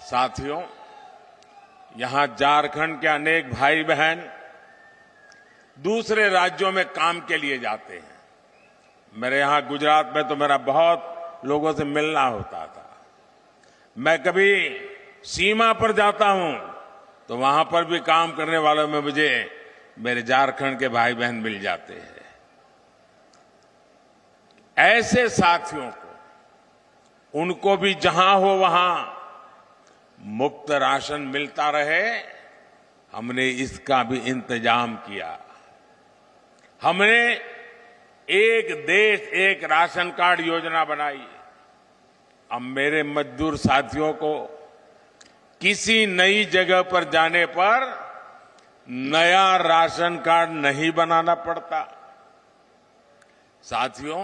साथियों, यहां झारखंड के अनेक भाई बहन दूसरे राज्यों में काम के लिए जाते हैं। मेरे यहां गुजरात में तो मेरा बहुत लोगों से मिलना होता था। मैं कभी सीमा पर जाता हूं तो वहां पर भी काम करने वालों में मुझे मेरे झारखंड के भाई बहन मिल जाते हैं। ऐसे साथियों को, उनको भी जहां हो वहां मुफ्त राशन मिलता रहे, हमने इसका भी इंतजाम किया। हमने एक देश एक राशन कार्ड योजना बनाई। अब मेरे मजदूर साथियों को किसी नई जगह पर जाने पर नया राशन कार्ड नहीं बनाना पड़ता। साथियों,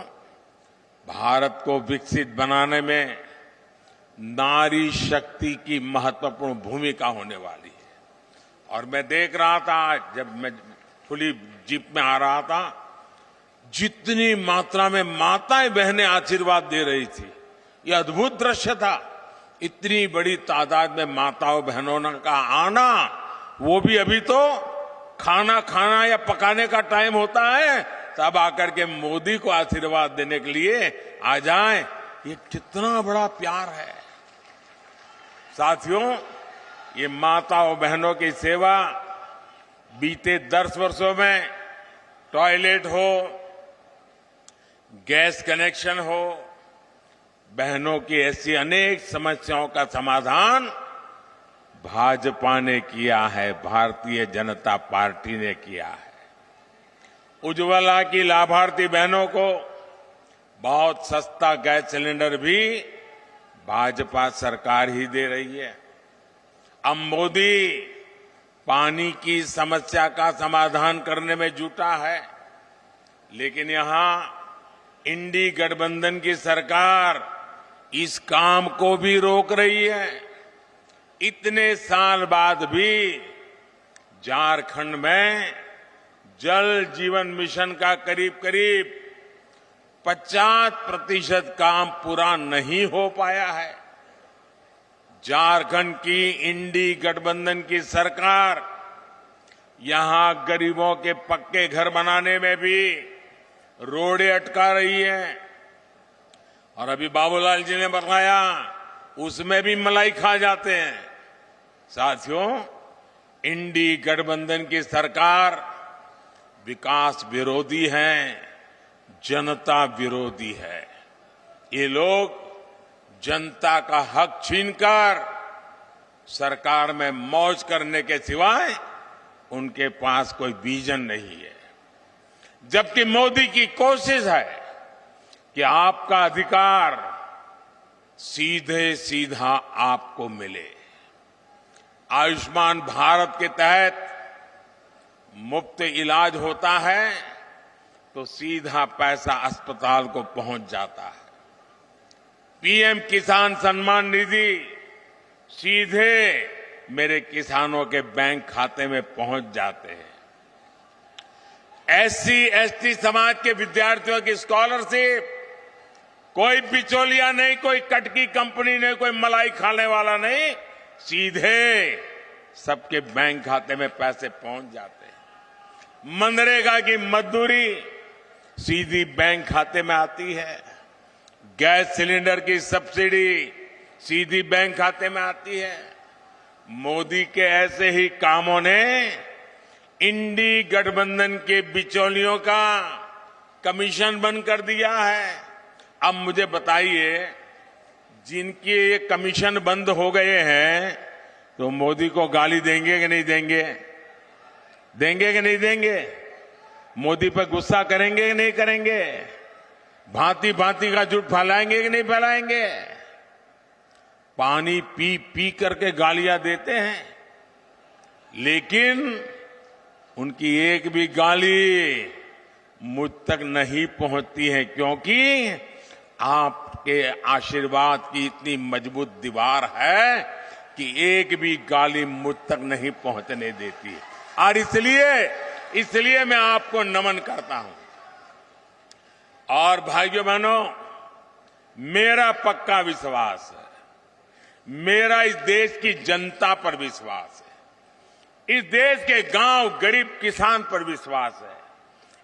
भारत को विकसित बनाने में नारी शक्ति की महत्वपूर्ण भूमिका होने वाली है। और मैं देख रहा था, जब मैं खुली जीप में आ रहा था, जितनी मात्रा में माताएं बहनें आशीर्वाद दे रही थी, यह अद्भुत दृश्य था। इतनी बड़ी तादाद में माताओं बहनों का आना, वो भी अभी तो खाना खाना या पकाने का टाइम होता है, तब आकर के मोदी को आशीर्वाद देने के लिए आ जाएं, ये कितना बड़ा प्यार है। साथियों, ये माताओं बहनों की सेवा बीते 10 वर्षों में टॉयलेट हो, गैस कनेक्शन हो, बहनों की ऐसी अनेक समस्याओं का समाधान भाजपा ने किया है, भारतीय जनता पार्टी ने किया है। उज्ज्वला की लाभार्थी बहनों को बहुत सस्ता गैस सिलेंडर भी भाजपा सरकार ही दे रही है। अब मोदी पानी की समस्या का समाधान करने में जुटा है, लेकिन यहां इंडी गठबंधन की सरकार इस काम को भी रोक रही है। इतने साल बाद भी झारखंड में जल जीवन मिशन का करीब करीब 50% काम पूरा नहीं हो पाया है। झारखंड की इंडी गठबंधन की सरकार यहां गरीबों के पक्के घर बनाने में भी रोड़े अटका रही है। और अभी बाबूलाल जी ने बताया, उसमें भी मलाई खा जाते हैं। साथियों, इंडी गठबंधन की सरकार विकास विरोधी है, जनता विरोधी है। ये लोग जनता का हक छीनकर सरकार में मौज करने के सिवाय उनके पास कोई विजन नहीं है। जबकि मोदी की कोशिश है कि आपका अधिकार सीधे सीधा आपको मिले। आयुष्मान भारत के तहत मुफ्त इलाज होता है तो सीधा पैसा अस्पताल को पहुंच जाता है। पीएम किसान सम्मान निधि सीधे मेरे किसानों के बैंक खाते में पहुंच जाते हैं। एससी एसटी समाज के विद्यार्थियों की स्कॉलरशिप, कोई बिचौलिया नहीं, कोई कटकी कंपनी नहीं, कोई मलाई खाने वाला नहीं, सीधे सबके बैंक खाते में पैसे पहुंच जाते हैं। मनरेगा की मजदूरी सीधी बैंक खाते में आती है। गैस सिलेंडर की सब्सिडी सीधी बैंक खाते में आती है। मोदी के ऐसे ही कामों ने इंडी गठबंधन के बिचौलियों का कमीशन बंद कर दिया है। अब मुझे बताइए, जिनके ये कमीशन बंद हो गए हैं तो मोदी को गाली देंगे कि नहीं देंगे? देंगे कि नहीं देंगे? मोदी पर गुस्सा करेंगे कि नहीं करेंगे? भांति भांति का झूठ फैलाएंगे कि नहीं फैलाएंगे? पानी पी पी करके गालियां देते हैं, लेकिन उनकी एक भी गाली मुझ तक नहीं पहुंचती है, क्योंकि आपके आशीर्वाद की इतनी मजबूत दीवार है कि एक भी गाली मुझ तक नहीं पहुंचने देती। और इसलिए मैं आपको नमन करता हूं। और भाइयों बहनों, मेरा पक्का विश्वास है, मेरा इस देश की जनता पर विश्वास है, इस देश के गांव गरीब किसान पर विश्वास है,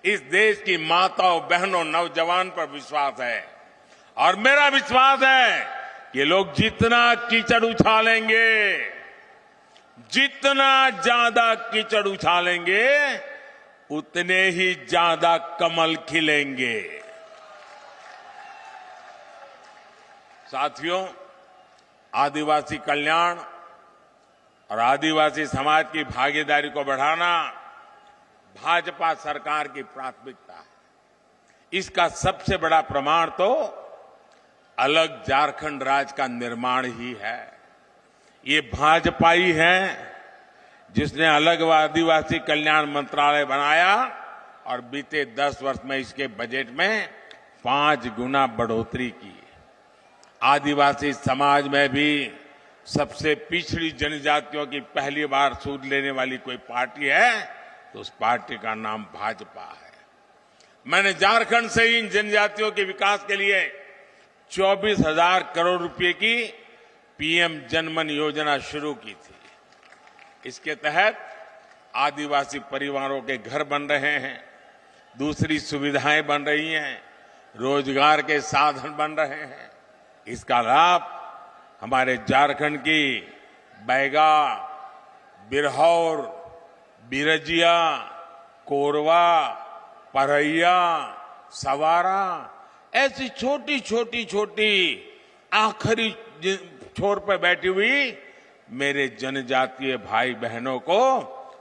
इस देश की माताओं बहनों नौजवान पर विश्वास है और मेरा विश्वास है कि लोग जितना कीचड़ उछालेंगे, जितना ज्यादा कीचड़ उछालेंगे उतने ही ज्यादा कमल खिलेंगे। साथियों, आदिवासी कल्याण और आदिवासी समाज की भागीदारी को बढ़ाना भाजपा सरकार की प्राथमिकता है। इसका सबसे बड़ा प्रमाण तो अलग झारखंड राज्य का निर्माण ही है। ये भाजपा ही है जिसने अलग आदिवासी कल्याण मंत्रालय बनाया और बीते 10 वर्ष में इसके बजट में 5 गुना बढ़ोतरी की। आदिवासी समाज में भी सबसे पिछड़ी जनजातियों की पहली बार सूद लेने वाली कोई पार्टी है तो उस पार्टी का नाम भाजपा है। मैंने झारखंड से इन जनजातियों के विकास के लिए 24,000 करोड़ रुपए की पीएम जनमन योजना शुरू की थी। इसके तहत आदिवासी परिवारों के घर बन रहे हैं, दूसरी सुविधाएं बन रही हैं, रोजगार के साधन बन रहे हैं। इसका लाभ हमारे झारखंड की बैगा, बिरहौर, बिरजिया, कोरवा, परैया, सवारा ऐसी छोटी छोटी आखिरी छोर पर बैठी हुई मेरे जनजातीय भाई बहनों को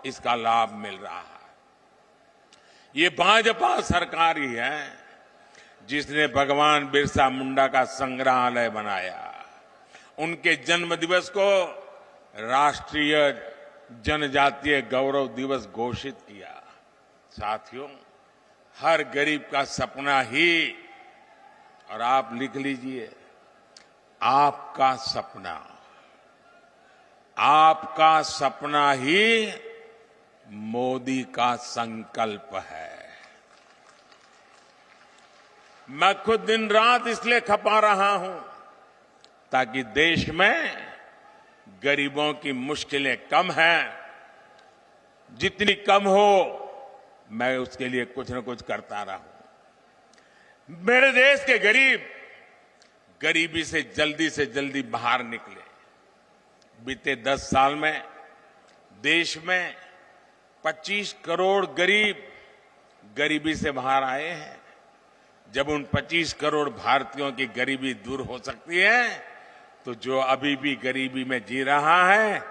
इसका लाभ मिल रहा है। ये भाजपा सरकार ही है जिसने भगवान बिरसा मुंडा का संग्रहालय बनाया, उनके जन्म दिवस को राष्ट्रीय जनजातीय गौरव दिवस घोषित किया। साथियों, हर गरीब का सपना ही, और आप लिख लीजिए, आपका सपना ही मोदी का संकल्प है। मैं खुद दिन रात इसलिए खपा रहा हूं ताकि देश में गरीबों की मुश्किलें कम हैं। जितनी कम हो मैं उसके लिए कुछ न कुछ करता रहूं। मेरे देश के गरीब गरीबी से जल्दी बाहर निकले। बीते 10 साल में देश में 25 करोड़ गरीब गरीबी से बाहर आए हैं। जब उन 25 करोड़ भारतीयों की गरीबी दूर हो सकती है तो जो अभी भी गरीबी में जी रहा है,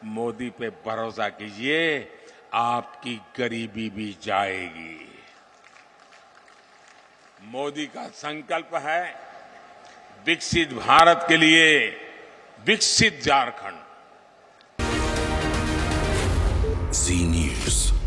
मोदी पे भरोसा कीजिए, आपकी गरीबी भी जाएगी। मोदी का संकल्प है विकसित भारत के लिए विकसित झारखंड। जी न्यूज़।